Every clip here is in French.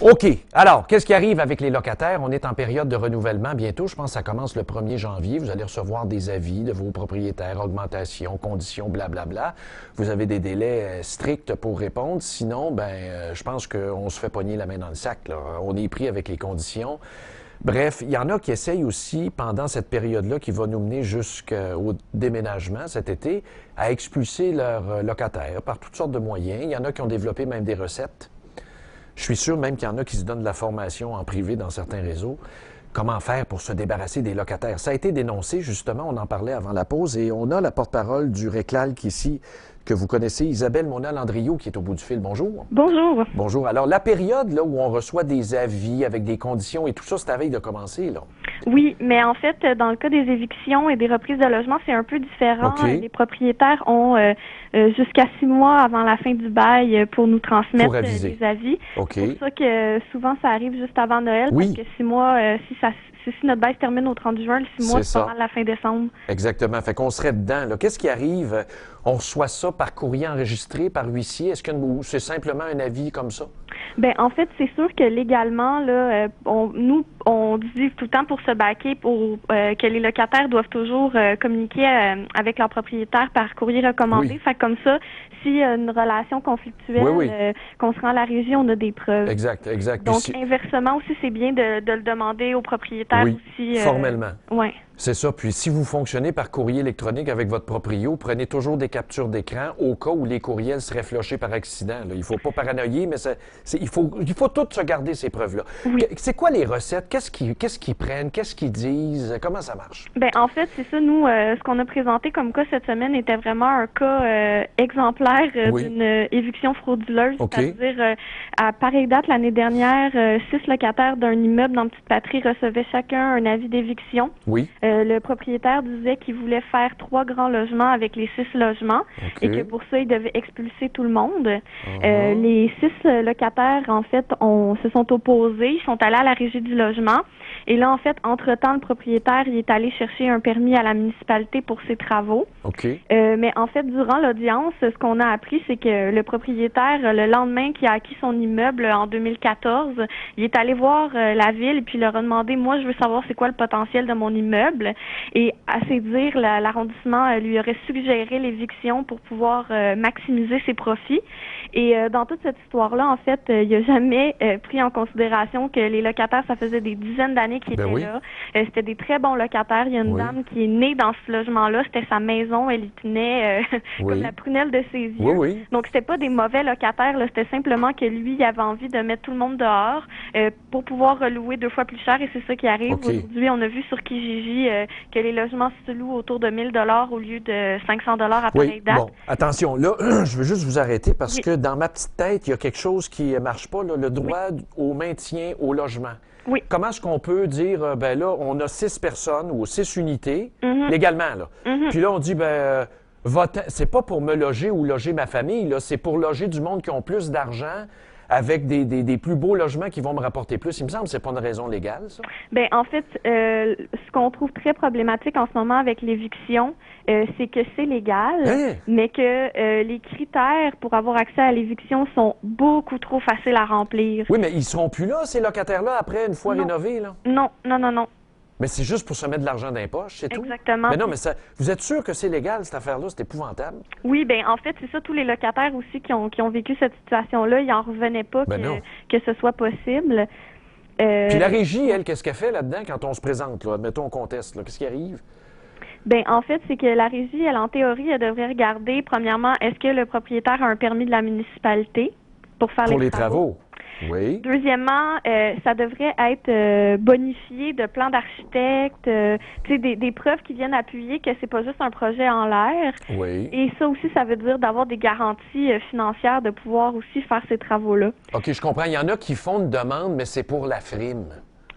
OK. Alors, qu'est-ce qui arrive avec les locataires? On est en période de renouvellement bientôt. Je pense que ça commence le 1er janvier. Vous allez recevoir des avis de vos propriétaires, augmentation, conditions, blablabla. Vous avez des délais stricts pour répondre. Sinon, je pense qu'on se fait pogner la main dans le sac, là. On est pris avec les conditions. Bref, il y en a qui essayent aussi, pendant cette période-là, qui va nous mener jusqu'au déménagement cet été, à expulser leurs locataires par toutes sortes de moyens. Il y en a qui ont développé même des recettes. Je suis sûr même qu'il y en a qui se donnent de la formation en privé dans certains réseaux. Comment faire pour se débarrasser des locataires? Ça a été dénoncé, justement, on en parlait avant la pause, et on a la porte-parole du RECLALC ici, que vous connaissez, Isabelle Mona-Landriot, qui est au bout du fil. Bonjour. Bonjour. Bonjour. Alors, la période là, où on reçoit des avis avec des conditions et tout ça, c'est à veille de commencer, là? Oui, mais en fait, dans le cas des évictions et des reprises de logement, c'est un peu différent. Okay. Les propriétaires ont jusqu'à 6 mois avant la fin du bail pour nous transmettre des avis. Okay. C'est pour ça que souvent, ça arrive juste avant Noël, oui. parce que 6 mois, si notre bail se termine au 30 juin, le 6 mois, c'est pas mal la fin décembre. Exactement. Fait qu'on serait dedans, là. Qu'est-ce qui arrive? On reçoit ça par courrier enregistré, par huissier? Est-ce que c'est simplement un avis comme ça? Bien, en fait, c'est sûr que légalement, là, on dit tout le temps pour se baquer pour que les locataires doivent toujours communiquer avec leur propriétaire par courrier recommandé. Oui. Fait comme ça, s'il y a une relation conflictuelle, qu'on se rend à la régie, on a des preuves. Exact. Donc, inversement aussi, c'est bien de le demander au propriétaire aussi. Formellement. Oui. C'est ça. Puis si vous fonctionnez par courrier électronique avec votre proprio, prenez toujours des captures d'écran au cas où les courriels seraient flochés par accident. Là. Il ne faut pas paranoïer, mais il faut tout se garder ces preuves-là. Oui. C'est quoi les recettes? Qu'est-ce qu'ils prennent? Qu'est-ce qu'ils disent? Comment ça marche? Bien, en fait, c'est ça. Nous, ce qu'on a présenté comme cas cette semaine était vraiment un cas exemplaire d'une éviction frauduleuse. Okay. C'est-à-dire, à pareille date, l'année dernière, 6 locataires d'un immeuble dans Petite-Patrie recevaient chacun un avis d'éviction. Oui. Le propriétaire disait qu'il voulait faire 3 grands logements avec les 6 logements et que pour ça, il devait expulser tout le monde. Les 6 locataires, en fait, se sont opposés. Ils sont allés à la régie du logement. Et là, en fait, entre-temps, le propriétaire il est allé chercher un permis à la municipalité pour ses travaux. Okay. Mais en fait, durant l'audience, ce qu'on a appris, c'est que le propriétaire, le lendemain qu'il a acquis son immeuble en 2014, il est allé voir la ville et puis leur a demandé, moi, je veux savoir c'est quoi le potentiel de mon immeuble. Et à ses dires, l'arrondissement lui aurait suggéré l'éviction pour pouvoir maximiser ses profits. Et dans toute cette histoire-là, en fait, il n'a jamais pris en considération que les locataires, ça faisait des dizaines d'années qu'ils étaient là. C'était des très bons locataires. Il y a une dame qui est née dans ce logement-là. C'était sa maison. Elle y tenait comme la prunelle de ses yeux. Donc, c'était pas des mauvais locataires. C'était simplement que lui, il avait envie de mettre tout le monde dehors pour pouvoir relouer 2 fois plus cher. Et c'est ça qui arrive. Aujourd'hui, on a vu sur Kijiji que les logements se louent autour de 1 000 $ au lieu de 500 $ à pareille date. Bon, attention. Là, je veux juste vous arrêter parce que dans ma petite tête, il y a quelque chose qui ne marche pas, là, le droit au maintien au logement. Oui. Comment est-ce qu'on peut dire, là, on a 6 personnes ou 6 unités, légalement, là. Puis là, on dit, c'est pas pour me loger ou loger ma famille, là, c'est pour loger du monde qui ont plus d'argent avec des plus beaux logements qui vont me rapporter plus. Il me semble que c'est pas une raison légale, ça? Bien, en fait, ce qu'on trouve très problématique en ce moment avec l'éviction, c'est que c'est légal, mais que les critères pour avoir accès à l'éviction sont beaucoup trop faciles à remplir. Oui, mais ils seront plus là, ces locataires-là, après, une fois rénovés, là? Non. Mais c'est juste pour se mettre de l'argent dans les poches, c'est tout? Exactement. Mais non, mais vous êtes sûr que c'est légal, cette affaire-là? C'est épouvantable. Oui, bien, en fait, c'est ça, tous les locataires aussi qui ont vécu cette situation-là, ils n'en revenaient pas que ce soit possible. Puis la régie, elle, qu'est-ce qu'elle fait là-dedans quand on se présente, là? Admettons, on conteste, là. Qu'est-ce qui arrive? Bien, en fait, c'est que la régie, elle, en théorie, elle devrait regarder, premièrement, est-ce que le propriétaire a un permis de la municipalité pour faire les travaux? Oui. Deuxièmement, ça devrait être bonifié de plans d'architecte, des preuves qui viennent appuyer que c'est pas juste un projet en l'air. Oui. Et ça aussi, ça veut dire d'avoir des garanties financières de pouvoir aussi faire ces travaux-là. OK, je comprends. Il y en a qui font une demande, mais c'est pour la frime.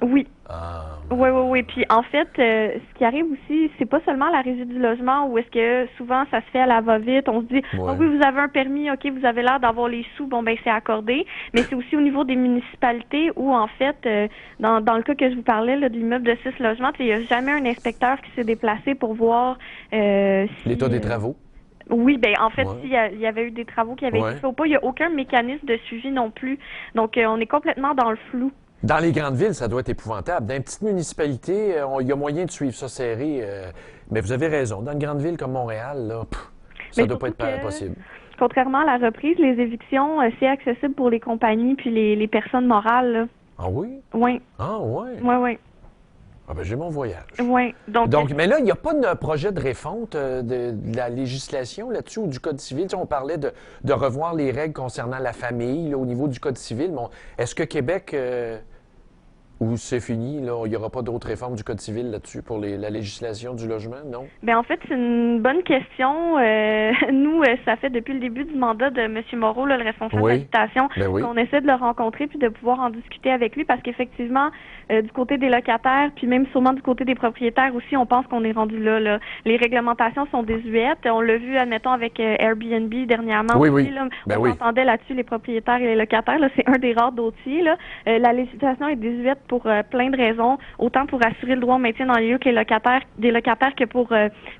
Oui. Ah. Oui. Puis en fait, ce qui arrive aussi, c'est pas seulement la régie du logement où est-ce que souvent ça se fait à la va-vite. On se dit, oui, vous avez un permis, OK, vous avez l'air d'avoir les sous, bon, ben c'est accordé. Mais c'est aussi au niveau des municipalités où, en fait, dans le cas que je vous parlais là, de l'immeuble de 6 logements, il n'y a jamais un inspecteur qui s'est déplacé pour voir l'état des travaux. Oui, ben en fait, Ouais. il y avait eu des travaux qui avaient Ouais. été faits ou pas, il n'y a aucun mécanisme de suivi non plus. Donc, on est complètement dans le flou. Dans les grandes villes, ça doit être épouvantable. Dans une petite municipalité, il y a moyen de suivre ça serré. Mais vous avez raison. Dans une grande ville comme Montréal, là, ça Mais doit pas surtout être que, possible. contrairement à la reprise, les évictions, c'est accessible pour les compagnies puis les personnes morales, là. Ah oui? Oui, Ah ouais? oui, oui. Ah ben j'ai mon voyage. Oui. Donc, mais là, il n'y a pas de projet de refonte de la législation là-dessus ou du Code civil. Tu sais, on parlait de revoir les règles concernant la famille là, au niveau du Code civil. Bon, est-ce que Québec, ou c'est fini, là, il n'y aura pas d'autres réformes du Code civil là-dessus pour la législation du logement, non? Ben en fait, c'est une bonne question. Nous, ça fait depuis le début du mandat de M. Moreau, là, le responsable Oui. d'habitation, Ben oui. qu'on essaie de le rencontrer puis de pouvoir en discuter avec lui parce qu'effectivement, du côté des locataires, puis même sûrement du côté des propriétaires aussi, on pense qu'on est rendu là, là. Les réglementations sont désuètes. On l'a vu, admettons, avec Airbnb dernièrement Oui, aussi. oui. Là, Ben on oui. entendait là-dessus les propriétaires et les locataires. Là, c'est un des rares dossiers. Là. La législation est désuète pour plein de raisons, autant pour assurer le droit au maintien dans les lieux que des locataires que pour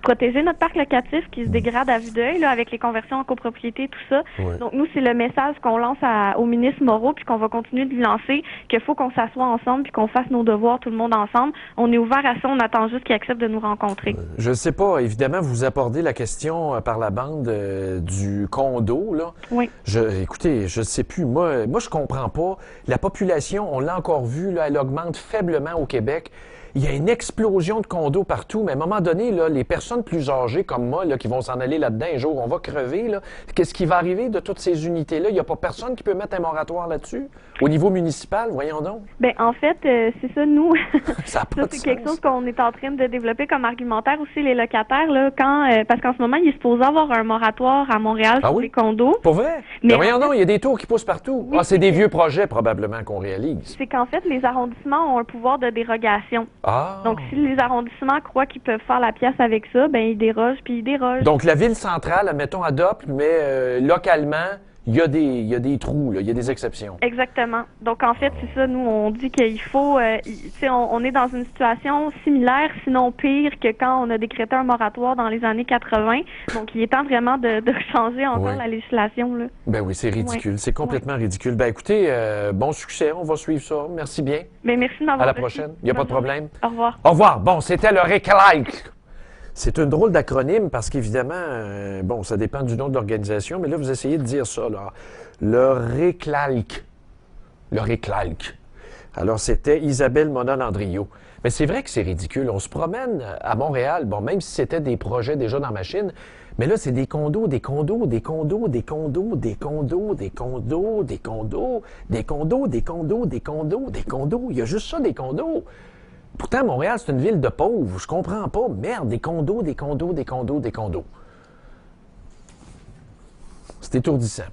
protéger notre parc locatif qui se dégrade à vue d'œil là, avec les conversions en copropriété, tout ça. Oui. Donc nous, c'est le message qu'on lance au ministre Moreau puis qu'on va continuer de lui lancer, qu'il faut qu'on s'assoie ensemble puis qu'on fasse nos devoirs tout le monde ensemble. On est ouvert à ça, on attend juste qu'il accepte de nous rencontrer. Je ne sais pas. Évidemment, vous abordez la question par la bande du condo, là. Oui. Écoutez, je ne sais plus. Moi, je comprends pas. La population, on l'a encore vu, là, elle augmente faiblement au Québec. Il y a une explosion de condos partout, mais à un moment donné, là, les personnes plus âgées comme moi, là, qui vont s'en aller là-dedans un jour, on va crever. Là. Qu'est-ce qui va arriver de toutes ces unités-là? Il n'y a pas personne qui peut mettre un moratoire là-dessus? Au niveau municipal, voyons donc. Ben en fait, c'est ça, nous. Ça a pas Ça, de c'est quelque sens. chose qu'on est en train de développer comme argumentaire aussi, les locataires, là, parce qu'en ce moment, il est supposé avoir un moratoire à Montréal Ah sur oui? les condos. Pour vrai? Mais Ben voyons en fait- donc, il y a des tours qui poussent partout. Oui, C'est des vieux projets probablement qu'on réalise. C'est qu'en fait, les arrondissements ont un pouvoir de dérogation. Ah! Donc, si les arrondissements croient qu'ils peuvent faire la pièce avec ça, ben ils dérogent, puis ils dérogent. Donc, la ville centrale, admettons, adopte, mais localement, il y a des trous, là, il y a des exceptions. Exactement. Donc, en fait, c'est ça, nous, on dit qu'il faut... tu sais, on est dans une situation similaire, sinon pire, que quand on a décrété un moratoire dans les années 80. Donc, il est temps vraiment de changer encore Oui. la législation, là. Ben oui, c'est ridicule. Ouais. C'est complètement ridicule. Ben écoutez, bon succès, on va suivre ça. Merci bien. Mais merci de m'avoir À la reçu. prochaine. Il n'y a pas de Bonne journée. problème. Au revoir. Au revoir. Bon, c'était le RECLAIC. C'est une drôle d'acronyme parce qu'évidemment, bon, ça dépend du nom de l'organisation, mais là, vous essayez de dire ça, là. Le RECLAIC. Le RECLAIC. Alors, c'était Isabelle Mona-Landriot. Mais c'est vrai que c'est ridicule. On se promène à Montréal, bon, même si c'était des projets déjà dans la machine, mais là, c'est des condos, des condos, des condos, des condos, des condos, des condos, des condos, des condos, des condos, des condos, des condos. Il y a juste ça, des condos. Pourtant, Montréal, c'est une ville de pauvres. Je comprends pas. Merde, des condos, des condos, des condos, des condos. C'est étourdissant.